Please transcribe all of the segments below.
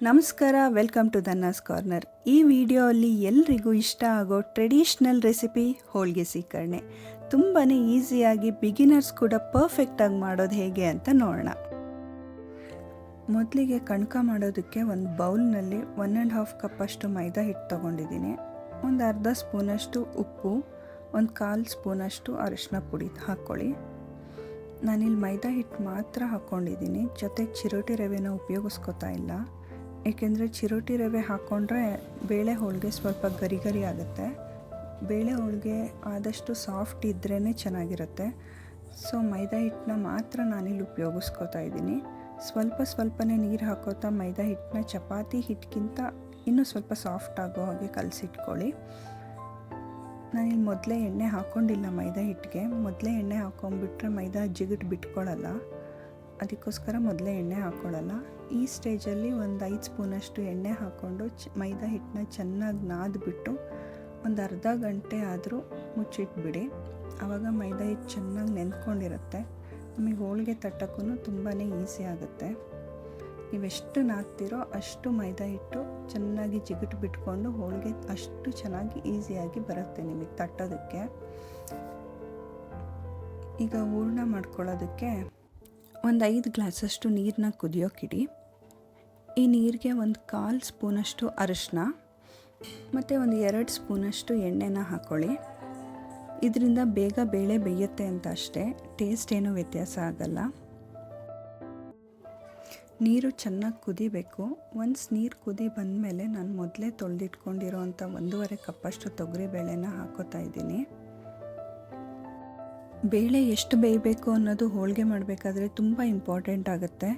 ನಮಸ್ಕಾರ, welcome to ಧನ್ನಾಸ್ corner. ಈ video ಅಲ್ಲಿ ಎಲ್ರಿಗೂ ಇಷ್ಟ ಆಗೋ ಟ್ರೆಡಿಷ್ನಲ್ ರೆಸಿಪಿ ಹೋಳಿಗೆ ಸೀಕರಣೆ. ತುಂಬಾ ಈಸಿಯಾಗಿ ಬಿಗಿನರ್ಸ್ ಕೂಡ ಪರ್ಫೆಕ್ಟಾಗಿ ಮಾಡೋದು ಹೇಗೆ ಅಂತ ನೋಡೋಣ. ಮೊದಲಿಗೆ ಕಣಕ ಮಾಡೋದಕ್ಕೆ ಒಂದು ಬೌಲ್ನಲ್ಲಿ 1.5 ಕಪ್ಪಷ್ಟು ಮೈದಾ ಹಿಟ್ಟು ತೊಗೊಂಡಿದ್ದೀನಿ. ಒಂದು ಅರ್ಧ ಸ್ಪೂನಷ್ಟು ಉಪ್ಪು, ಒಂದು 1/4 ಸ್ಪೂನಷ್ಟು ಅರಿಶಿನ ಪುಡಿ ಹಾಕ್ಕೊಳ್ಳಿ. ನಾನಿಲ್ಲಿ ಮೈದಾ ಹಿಟ್ಟು ಮಾತ್ರ ಹಾಕ್ಕೊಂಡಿದ್ದೀನಿ, ಜೊತೆಗೆ ಚಿರೋಟಿ ರವೆನ ಉಪಯೋಗಿಸ್ಕೊತಾ ಇಲ್ಲ. ಏಕೆಂದರೆ ಚಿರೋಟಿ ರವೆ ಹಾಕ್ಕೊಂಡ್ರೆ ಬೇಳೆ ಹೋಳಿಗೆ ಸ್ವಲ್ಪ ಗರಿ ಗರಿ ಆಗುತ್ತೆ. ಬೇಳೆ ಹೋಳಿಗೆ ಆದಷ್ಟು ಸಾಫ್ಟ್ ಇದ್ರೇ ಚೆನ್ನಾಗಿರುತ್ತೆ. ಸೊ ಮೈದಾ ಹಿಟ್ಟನ್ನ ಮಾತ್ರ ನಾನಿಲ್ಲಿ ಉಪಯೋಗಿಸ್ಕೊತಾ ಇದ್ದೀನಿ. ಸ್ವಲ್ಪನೇ ನೀರು ಹಾಕೋತಾ ಮೈದಾ ಹಿಟ್ಟನ್ನ ಚಪಾತಿ ಹಿಟ್ಟಿಗಿಂತ ಇನ್ನೂ ಸ್ವಲ್ಪ ಸಾಫ್ಟ್ ಆಗೋ ಹಾಗೆ ಕಲಸಿಟ್ಕೊಳ್ಳಿ. ನಾನಿಲ್ಲಿ ಮೊದಲೇ ಎಣ್ಣೆ ಹಾಕ್ಕೊಂಡಿಲ್ಲ ಮೈದಾ ಹಿಟ್ಟಿಗೆ. ಮೊದಲೇ ಎಣ್ಣೆ ಹಾಕ್ಕೊಂಡ್ಬಿಟ್ರೆ ಮೈದಾ ಜಿಗಿಟ್ ಬಿಟ್ಕೊಳ್ಳಲ್ಲ, ಅದಕ್ಕೋಸ್ಕರ ಮೊದಲೇ ಎಣ್ಣೆ ಹಾಕ್ಕೊಳ್ಳಲ್ಲ. ಈ ಸ್ಟೇಜಲ್ಲಿ ಒಂದು 5 ಸ್ಪೂನಷ್ಟು ಎಣ್ಣೆ ಹಾಕ್ಕೊಂಡು ಮೈದಾ ಹಿಟ್ಟನ್ನ ಚೆನ್ನಾಗಿ ನಾದ್ಬಿಟ್ಟು ಒಂದು ಅರ್ಧ ಗಂಟೆ ಆದರೂ ಮುಚ್ಚಿಟ್ಬಿಡಿ. ಆವಾಗ ಮೈದಾ ಹಿಟ್ಟು ಚೆನ್ನಾಗಿ ನೆಂದ್ಕೊಂಡಿರುತ್ತೆ. ನಮಗೆ ಹೋಳಿಗೆ ತಟ್ಟಕ್ಕೂ ತುಂಬಾ ಈಸಿ ಆಗುತ್ತೆ. ನೀವೆಷ್ಟು ನಾದ್ತಿರೋ ಅಷ್ಟು ಮೈದಾ ಹಿಟ್ಟು ಚೆನ್ನಾಗಿ ಜಿಗಿಟ್ ಬಿಟ್ಕೊಂಡು ಹೋಳಿಗೆ ಅಷ್ಟು ಚೆನ್ನಾಗಿ ಈಸಿಯಾಗಿ ಬರುತ್ತೆ ನಿಮಗೆ ತಟ್ಟೋದಕ್ಕೆ. ಈಗ ಹೂರಣ ಮಾಡ್ಕೊಳ್ಳೋದಕ್ಕೆ ಒಂದು 5 ಗ್ಲಾಸಷ್ಟು ನೀರನ್ನ ಕುದಿಯೋಕ್ಕಿಡಿ. ಈ ನೀರಿಗೆ ಒಂದು 1/4 ಸ್ಪೂನಷ್ಟು ಅರಿಶಿನ ಮತ್ತು ಒಂದು 2 ಸ್ಪೂನಷ್ಟು ಎಣ್ಣೆನ ಹಾಕ್ಕೊಳ್ಳಿ. ಇದರಿಂದ ಬೇಗ ಬೇಳೆ ಬೇಯುತ್ತೆ ಅಂತ ಅಷ್ಟೇ, ಟೇಸ್ಟ್ ಏನೂ ವ್ಯತ್ಯಾಸ ಆಗಲ್ಲ. ನೀರು ಚೆನ್ನಾಗಿ ಕುದಿಬೇಕು. ಒನ್ಸ್ ನೀರು ಕುದಿ ಬಂದಮೇಲೆ ನಾನು ಮೊದಲೇ ತೊಳೆದಿಟ್ಕೊಂಡಿರೋ ಅಂಥ 1.5 ಕಪ್ಪಷ್ಟು ತೊಗರಿಬೇಳೆನ ಹಾಕೋತಾ ಇದ್ದೀನಿ. ಬೇಳೆ ಎಷ್ಟು ಬೇಯಬೇಕು ಅನ್ನೋದು ಹೋಳಿಗೆ ಮಾಡಬೇಕಾದ್ರೆ ತುಂಬ ಇಂಪಾರ್ಟೆಂಟ್ ಆಗುತ್ತೆ.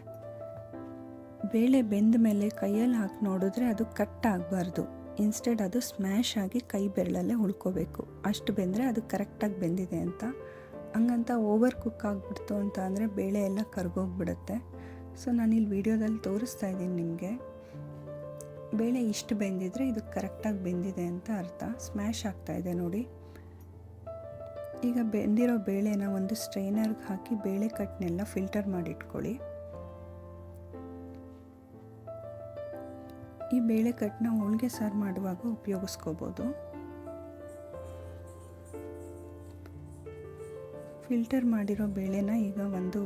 ಬೇಳೆ ಬೆಂದ ಮೇಲೆ ಕೈಯಲ್ಲಿ ಹಾಕಿ ನೋಡಿದ್ರೆ ಅದು ಕಟ್ ಆಗಬಾರ್ದು. ಇನ್ಸ್ಟೆಡ್ ಅದು ಸ್ಮ್ಯಾಶ್ ಆಗಿ ಕೈ ಬೆರಳಲ್ಲೇ ಉಳ್ಕೋಬೇಕು. ಅಷ್ಟು ಬೆಂದರೆ ಅದು ಕರೆಕ್ಟಾಗಿ ಬೆಂದಿದೆ ಅಂತ. ಹಂಗಂತ ಓವರ್ ಕುಕ್ ಆಗಿಬಿಡ್ತು ಅಂತ ಅಂದರೆ ಬೇಳೆ ಎಲ್ಲ ಕರ್ಗೋಗ್ಬಿಡುತ್ತೆ. ಸೊ ನಾನಿಲ್ಲಿ ವಿಡಿಯೋದಲ್ಲಿ ತೋರಿಸ್ತಾ ಇದ್ದೀನಿ ನಿಮಗೆ. ಬೇಳೆ ಇಷ್ಟು ಬೆಂದಿದ್ರೆ ಇದು ಕರೆಕ್ಟಾಗಿ ಬೆಂದಿದೆ ಅಂತ ಅರ್ಥ. ಸ್ಮ್ಯಾಶ್ ಆಗ್ತಾಯಿದೆ ನೋಡಿ. ಈಗ ಬೆಂದಿರೋ ಬೇಳೆನ ಒಂದು ಸ್ಟ್ರೈನರ್ಗೆ ಹಾಕಿ ಬೇಳೆ ಕಟ್ಟನ್ನೆಲ್ಲ ಫಿಲ್ಟರ್ ಮಾಡಿಟ್ಕೊಳ್ಳಿ. ಈ ಬೇಳೆ ಕಟ್ಟನ್ನ ಹೋಳಿಗೆ ಸಾರು ಮಾಡುವಾಗ ಉಪಯೋಗಿಸ್ಕೋಬೋದು. ಫಿಲ್ಟರ್ ಮಾಡಿರೋ ಬೇಳೆನ ಈಗ ಒಂದು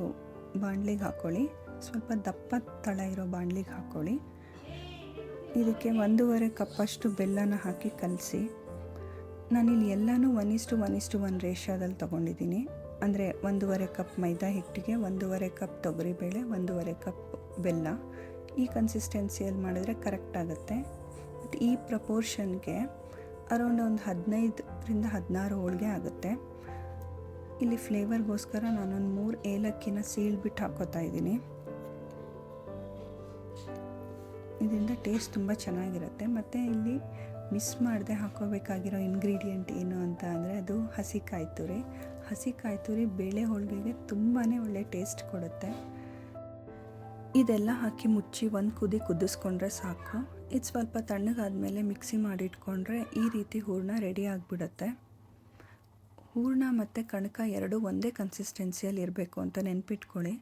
ಬಾಣಲಿಗೆ ಹಾಕ್ಕೊಳ್ಳಿ. ಸ್ವಲ್ಪ ದಪ್ಪ ತಳ ಇರೋ ಬಾಣಲಿಗೆ ಹಾಕ್ಕೊಳ್ಳಿ. ಇದಕ್ಕೆ 1.5 ಕಪ್ಪಷ್ಟು ಬೆಲ್ಲನ ಹಾಕಿ ಕಲಸಿ. ನಾನಿಲ್ಲಿ ಎಲ್ಲನೂ 1:1:1 ರೇಷಿಯೋದಲ್ಲಿ ತೊಗೊಂಡಿದ್ದೀನಿ. ಅಂದರೆ 1.5 ಕಪ್ ಮೈದಾ ಹಿಟ್ಟಿಗೆ 1.5 ಕಪ್ ತೊಗರಿಬೇಳೆ, 1.5 ಕಪ್ ಬೆಲ್ಲ. ಈ ಕನ್ಸಿಸ್ಟೆನ್ಸಿಯಲ್ಲಿ ಮಾಡಿದ್ರೆ ಕರೆಕ್ಟ್ ಆಗುತ್ತೆ. ಬಟ್ ಈ ಪ್ರಪೋರ್ಷನ್ಗೆ ಅರೌಂಡ್ ಒಂದು 15ರಿಂದ 16 ಹೋಳಿಗೆ ಆಗುತ್ತೆ. ಇಲ್ಲಿ ಫ್ಲೇವರ್ಗೋಸ್ಕರ ನಾನೊಂದು 3 ಏಲಕ್ಕಿನ ಸೀಳ್ಬಿಟ್ಟು ಹಾಕೋತಾ ಇದ್ದೀನಿ. ಇದರಿಂದ ಟೇಸ್ಟ್ ತುಂಬ ಚೆನ್ನಾಗಿರುತ್ತೆ. ಮತ್ತು ಇಲ್ಲಿ ಮಿಸ್ ಮಾಡದೆ ಹಾಕೋಬೇಕಾಗಿರೋ ಇಂಗ್ರೀಡಿಯೆಂಟ್ ಏನು ಅಂತ ಅಂದರೆ ಅದು ಹಸಿ ಕಾಯಿ ತುರಿ. ಹಸಿ ಕಾಯಿ ತುರಿ ಬೇಳೆ ಹೋಳಿಗೆಗೆ ತುಂಬಾ ಒಳ್ಳೆ ಟೇಸ್ಟ್ ಕೊಡುತ್ತೆ. ಇದೆಲ್ಲ ಹಾಕಿ ಮುಚ್ಚಿ ಒಂದು ಕುದಿ ಕುದಿಸ್ಕೊಂಡ್ರೆ ಸಾಕು. ಇದು ಸ್ವಲ್ಪ ತಣ್ಣಗಾದ್ಮೇಲೆ ಮಿಕ್ಸಿ ಮಾಡಿಟ್ಕೊಂಡ್ರೆ ಈ ರೀತಿ ಹೂರಣ ರೆಡಿ ಆಗಿಬಿಡುತ್ತೆ. ಹೂರಣ ಮತ್ತು ಕಣಕ ಎರಡೂ ಒಂದೇ ಕನ್ಸಿಸ್ಟೆನ್ಸಿಯಲ್ಲಿ ಇರಬೇಕು ಅಂತ ನೆನ್ಪಿಟ್ಕೊಳ್ಳಿ.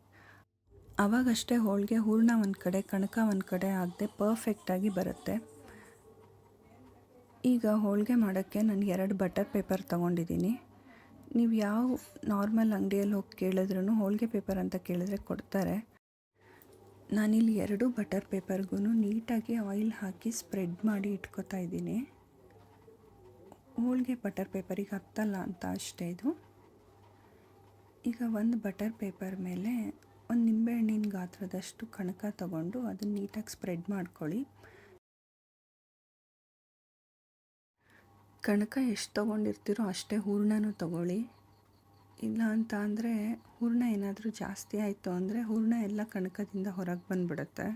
ಆವಾಗಷ್ಟೇ ಹೋಳಿಗೆ ಹೂರಣ ಒಂದು ಕಡೆ ಕಣಕ ಒಂದು ಕಡೆ ಆಗದೆ ಪರ್ಫೆಕ್ಟಾಗಿ ಬರುತ್ತೆ. ಈಗ ಹೋಳಿಗೆ ಮಾಡೋಕ್ಕೆ ನಾನು 2 ಬಟರ್ ಪೇಪರ್ ತೊಗೊಂಡಿದ್ದೀನಿ. ನೀವು ಯಾವ ನಾರ್ಮಲ್ ಅಂಗಡಿಯಲ್ಲಿ ಹೋಗಿ ಕೇಳಿದ್ರೂ ಹೋಳಿಗೆ ಪೇಪರ್ ಅಂತ ಕೇಳಿದ್ರೆ ಕೊಡ್ತಾರೆ. ನಾನಿಲ್ಲಿ 2 ಬಟರ್ ಪೇಪರ್ಗೂ ನೀಟಾಗಿ ಆಯಿಲ್ ಹಾಕಿ ಸ್ಪ್ರೆಡ್ ಮಾಡಿ ಇಟ್ಕೋತಾ ಇದ್ದೀನಿ. ಹೋಳಿಗೆ ಬಟರ್ ಪೇಪರಿಗೆ ಹತ್ತಲ್ಲ ಅಂತ ಅಷ್ಟೇ ಇದು. ಈಗ ಒಂದು ಬಟರ್ ಪೇಪರ್ ಮೇಲೆ ಒಂದು ನಿಂಬೆಹಣ್ಣಿನ ಗಾತ್ರದಷ್ಟು ಕಣಕ ತಗೊಂಡು ಅದನ್ನು ನೀಟಾಗಿ ಸ್ಪ್ರೆಡ್ ಮಾಡ್ಕೊಳ್ಳಿ. ಕಣಕ ಎಷ್ಟು ತೊಗೊಂಡಿರ್ತೀರೋ ಅಷ್ಟೇ ಹೂರಣನೂ ತೊಗೊಳ್ಳಿ. ಇಲ್ಲ ಅಂತ ಅಂದರೆ ಹೂರಣ ಏನಾದರೂ ಜಾಸ್ತಿ ಆಯಿತು ಅಂದರೆ ಹೂರಣ ಎಲ್ಲ ಕಣಕದಿಂದ ಹೊರಗೆ ಬಂದುಬಿಡುತ್ತೆ.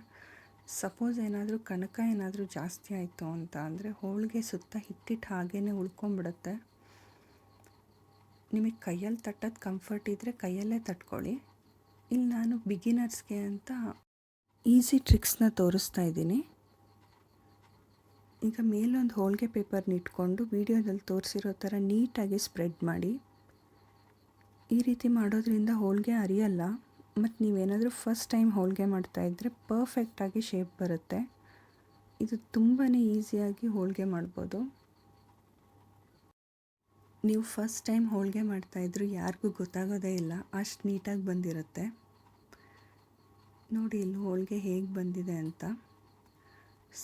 ಸಪೋಸ್ ಏನಾದರೂ ಕಣಕ ಏನಾದರೂ ಜಾಸ್ತಿ ಆಯಿತು ಅಂತ ಅಂದರೆ ಹೋಳಿಗೆ ಸುತ್ತ ಹಿಟ್ಟಿಟ್ಟು ಹಾಗೇ ಉಳ್ಕೊಂಬಿಡುತ್ತೆ. ನಿಮಗೆ ಕೈಯಲ್ಲಿ ತಟ್ಟೋದು ಕಂಫರ್ಟ್ ಇದ್ದರೆ ಕೈಯಲ್ಲೇ ತಟ್ಕೊಳ್ಳಿ. ಇಲ್ಲಿ ನಾನು ಬಿಗಿನರ್ಸ್ಗೆ ಅಂತ ಈಸಿ ಟ್ರಿಕ್ಸ್ನ ತೋರಿಸ್ತಾ ಇದ್ದೀನಿ. ಈಗ ಮೇಲೊಂದು ಹೋಳಿಗೆ ಪೇಪರ್ನ ಇಟ್ಕೊಂಡು ವಿಡಿಯೋದಲ್ಲಿ ತೋರಿಸಿರೋ ಥರ ನೀಟಾಗಿ ಸ್ಪ್ರೆಡ್ ಮಾಡಿ. ಈ ರೀತಿ ಮಾಡೋದ್ರಿಂದ ಹೋಳಿಗೆ ಅರಿಯಲ್ಲ ಮತ್ತು ನೀವೇನಾದರೂ ಫಸ್ಟ್ ಟೈಮ್ ಹೋಳಿಗೆ ಮಾಡ್ತಾಯಿದ್ರೆ ಪರ್ಫೆಕ್ಟಾಗಿ ಶೇಪ್ ಬರುತ್ತೆ. ಇದು ತುಂಬಾ ಈಸಿಯಾಗಿ ಹೋಳಿಗೆ ಮಾಡ್ಬೋದು. ನೀವು ಫಸ್ಟ್ ಟೈಮ್ ಹೋಳಿಗೆ ಮಾಡ್ತಾಯಿದ್ರು ಯಾರಿಗೂ ಗೊತ್ತಾಗೋದೇ ಇಲ್ಲ, ಅಷ್ಟು ನೀಟಾಗಿ ಬಂದಿರುತ್ತೆ. ನೋಡಿ ಇಲ್ಲಿ ಹೋಳಿಗೆ ಹೇಗೆ ಬಂದಿದೆ ಅಂತ.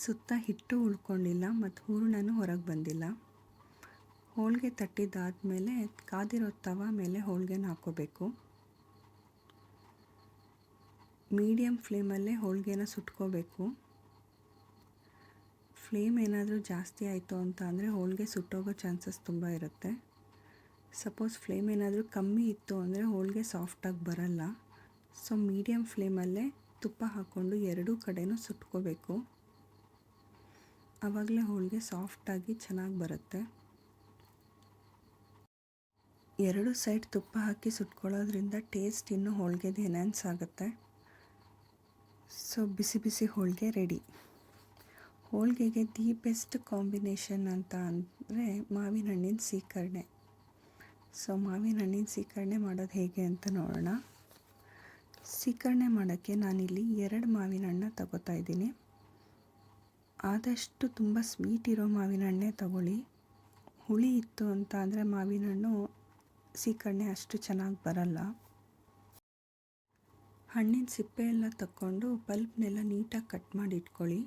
ಸುತ್ತ ಹಿಟ್ಟು ಉಳ್ಕೊಂಡಿಲ್ಲ ಮತ್ತು ಹೂರಣನೂ ಹೊರಗೆ ಬಂದಿಲ್ಲ. ಹೋಳಿಗೆ ತಟ್ಟಿದ್ದಾದಮೇಲೆ ಕಾದಿರೋ ತವ ಮೇಲೆ ಹೋಳಿಗೆನ ಹಾಕ್ಕೋಬೇಕು. ಮೀಡಿಯಮ್ ಫ್ಲೇಮಲ್ಲೇ ಹೋಳಿಗೆನ ಸುಟ್ಕೋಬೇಕು. ಫ್ಲೇಮ್ ಏನಾದರೂ ಜಾಸ್ತಿ ಆಯಿತು ಅಂತ ಅಂದರೆ ಹೋಳಿಗೆ ಸುಟ್ಟೋಗೋ ಚಾನ್ಸಸ್ ತುಂಬ ಇರುತ್ತೆ. ಸಪೋಸ್ ಫ್ಲೇಮ್ ಏನಾದರೂ ಕಮ್ಮಿ ಇತ್ತು ಅಂದರೆ ಹೋಳಿಗೆ ಸಾಫ್ಟಾಗಿ ಬರಲ್ಲ. ಸೊ ಮೀಡಿಯಮ್ ಫ್ಲೇಮಲ್ಲೇ ತುಪ್ಪ ಹಾಕ್ಕೊಂಡು ಎರಡೂ ಕಡೆನೂ ಸುಟ್ಕೋಬೇಕು. ಆವಾಗಲೇ ಹೋಳಿಗೆ ಸಾಫ್ಟಾಗಿ ಚೆನ್ನಾಗಿ ಬರುತ್ತೆ. ಎರಡು ಸೈಡ್ ತುಪ್ಪ ಹಾಕಿ ಸುಟ್ಕೊಳ್ಳೋದ್ರಿಂದ ಟೇಸ್ಟ್ ಇನ್ನೂ ಹೋಳಿಗೆದು ಎನ್ಹ್ಯಾನ್ಸ್ ಆಗುತ್ತೆ. ಸೊ ಬಿಸಿ ಬಿಸಿ ಹೋಳಿಗೆ ರೆಡಿ. ಹೋಳಿಗೆಗೆ ದಿ ಬೆಸ್ಟ್ ಕಾಂಬಿನೇಷನ್ ಅಂತ ಅಂದರೆ ಮಾವಿನ ಹಣ್ಣಿನ ಸೀಕರಣೆ. ಸೊ ಮಾವಿನ ಹಣ್ಣಿನ ಸೀಕರಣೆ ಮಾಡೋದು ಹೇಗೆ ಅಂತ ನೋಡೋಣ. ಸೀಕರಣೆ ಮಾಡೋಕ್ಕೆ ನಾನಿಲ್ಲಿ 2 ಮಾವಿನ ಹಣ್ಣು ತಗೋತಾ ಇದ್ದೀನಿ. ಆದಷ್ಟು ತುಂಬ ಸ್ವೀಟ್ ಇರೋ ಮಾವಿನ ಹಣ್ಣೇ ತಗೊಳ್ಳಿ. ಹುಳಿ ಇತ್ತು ಅಂತ ಅಂದರೆ ಮಾವಿನ ಹಣ್ಣು ಸೀಕರಣೆ ಅಷ್ಟು ಚೆನ್ನಾಗಿ ಬರಲ್ಲ. ಹಣ್ಣಿನ ಸಿಪ್ಪೆ ಎಲ್ಲ ತಕ್ಕೊಂಡು ಪಲ್ಪ್ನೆಲ್ಲ ನೀಟಾಗಿ ಕಟ್ ಮಾಡಿ ಇಟ್ಕೊಳ್ಳಿ.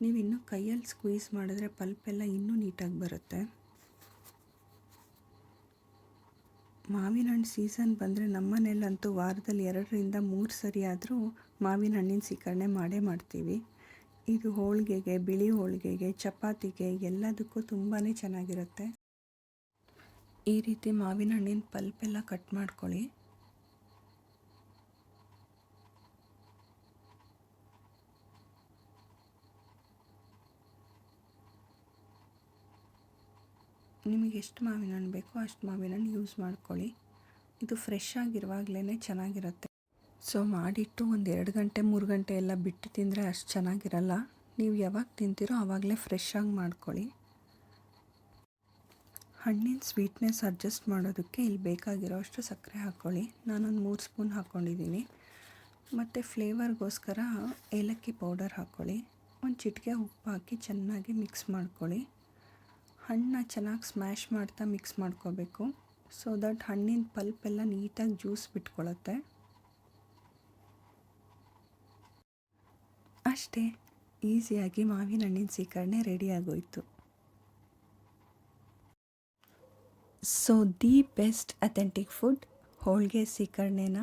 ನೀವು ಇನ್ನೂ ಕೈಯಲ್ಲಿ ಸ್ಕ್ವೀಸ್ ಮಾಡಿದ್ರೆ ಪಲ್ಪೆಲ್ಲ ಇನ್ನೂ ನೀಟಾಗಿ ಬರುತ್ತೆ. ಮಾವಿನ ಹಣ್ಣು ಸೀಸನ್ ಬಂದರೆ ನಮ್ಮನೇಲಂತೂ ವಾರದಲ್ಲಿ 2ರಿಂದ 3 ಸರಿ ಆದರೂ ಮಾವಿನ ಹಣ್ಣಿನ ಸೀಕರಣೆ ಮಾಡೇ ಮಾಡ್ತೀವಿ. ಇದು ಹೋಳಿಗೆಗೆ, ಬಿಳಿ ಹೋಳಿಗೆಗೆ, ಚಪಾತಿಗೆ ಎಲ್ಲದಕ್ಕೂ ತುಂಬಾ ಚೆನ್ನಾಗಿರುತ್ತೆ. ಈ ರೀತಿ ಮಾವಿನ ಹಣ್ಣಿನ ಪಲ್ಪೆಲ್ಲ ಕಟ್ ಮಾಡ್ಕೊಳ್ಳಿ. ನಿಮಗೆ ಎಷ್ಟು ಮಾವಿನ ಹಣ್ಣು ಬೇಕೋ ಅಷ್ಟು ಮಾವಿನ ಹಣ್ಣು ಯೂಸ್ ಮಾಡ್ಕೊಳ್ಳಿ. ಇದು ಫ್ರೆಶ್ ಆಗಿರುವಾಗಲೇ ಚೆನ್ನಾಗಿರುತ್ತೆ. ಸೊ ಮಾಡಿಟ್ಟು ಒಂದು 2 ಗಂಟೆ 3 ಗಂಟೆ ಎಲ್ಲ ಬಿಟ್ಟು ತಿಂದರೆ ಅಷ್ಟು ಚೆನ್ನಾಗಿರಲ್ಲ. ನೀವು ಯಾವಾಗ ತಿಂತೀರೋ ಆವಾಗಲೇ ಫ್ರೆಶ್ ಆಗಿ ಮಾಡ್ಕೊಳ್ಳಿ. ಹಣ್ಣಿನ ಸ್ವೀಟ್ನೆಸ್ ಅಡ್ಜಸ್ಟ್ ಮಾಡೋದಕ್ಕೆ ಇಲ್ಲಿ ಬೇಕಾಗಿರೋ ಅಷ್ಟು ಸಕ್ಕರೆ ಹಾಕ್ಕೊಳ್ಳಿ. ನಾನೊಂದು 3 ಸ್ಪೂನ್ ಹಾಕ್ಕೊಂಡಿದ್ದೀನಿ. ಮತ್ತು ಫ್ಲೇವರ್ಗೋಸ್ಕರ ಏಲಕ್ಕಿ ಪೌಡರ್ ಹಾಕ್ಕೊಳ್ಳಿ. ಒಂದು ಚಿಟಿಕೆ ಉಪ್ಪು ಹಾಕಿ ಚೆನ್ನಾಗಿ ಮಿಕ್ಸ್ ಮಾಡ್ಕೊಳ್ಳಿ. ಹಣ್ಣನ್ನ ಚೆನ್ನಾಗಿ ಸ್ಮ್ಯಾಶ್ ಮಾಡ್ತಾ ಮಿಕ್ಸ್ ಮಾಡ್ಕೋಬೇಕು. ಸೊ ದಟ್ ಹಣ್ಣಿನ ಪಲ್ಪೆಲ್ಲ ನೀಟಾಗಿ ಜ್ಯೂಸ್ ಬಿಟ್ಕೊಳ್ಳುತ್ತೆ. ಅಷ್ಟೇ, ಈಸಿಯಾಗಿ ಮಾವಿನ ಹಣ್ಣಿನ ಸೀಕರಣೆ ರೆಡಿ ಆಗೋಯಿತು. So the best authentic food ಹೋಳಿಗೆ ಸೀಕರಣೆನ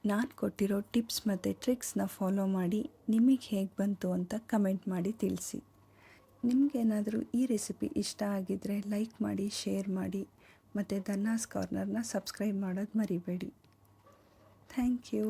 ನಾನು ಕೊಟ್ಟಿರೋ ಟಿಪ್ಸ್ ಮತ್ತು ಟ್ರಿಕ್ಸ್ನ ಫಾಲೋ ಮಾಡಿ ನಿಮಗೆ ಹೇಗೆ ಬಂತು ಅಂತ ಕಮೆಂಟ್ ಮಾಡಿ ತಿಳಿಸಿ. ನಿಮಗೇನಾದರೂ ಈ ರೆಸಿಪಿ ಇಷ್ಟ ಆಗಿದ್ದರೆ ಲೈಕ್ ಮಾಡಿ, ಶೇರ್ ಮಾಡಿ ಮತ್ತು ಧನ್ನಾಸ್ ಕಾರ್ನರ್ನ ಸಬ್ಸ್ಕ್ರೈಬ್ ಮಾಡೋದು ಮರಿಬೇಡಿ. Thank you.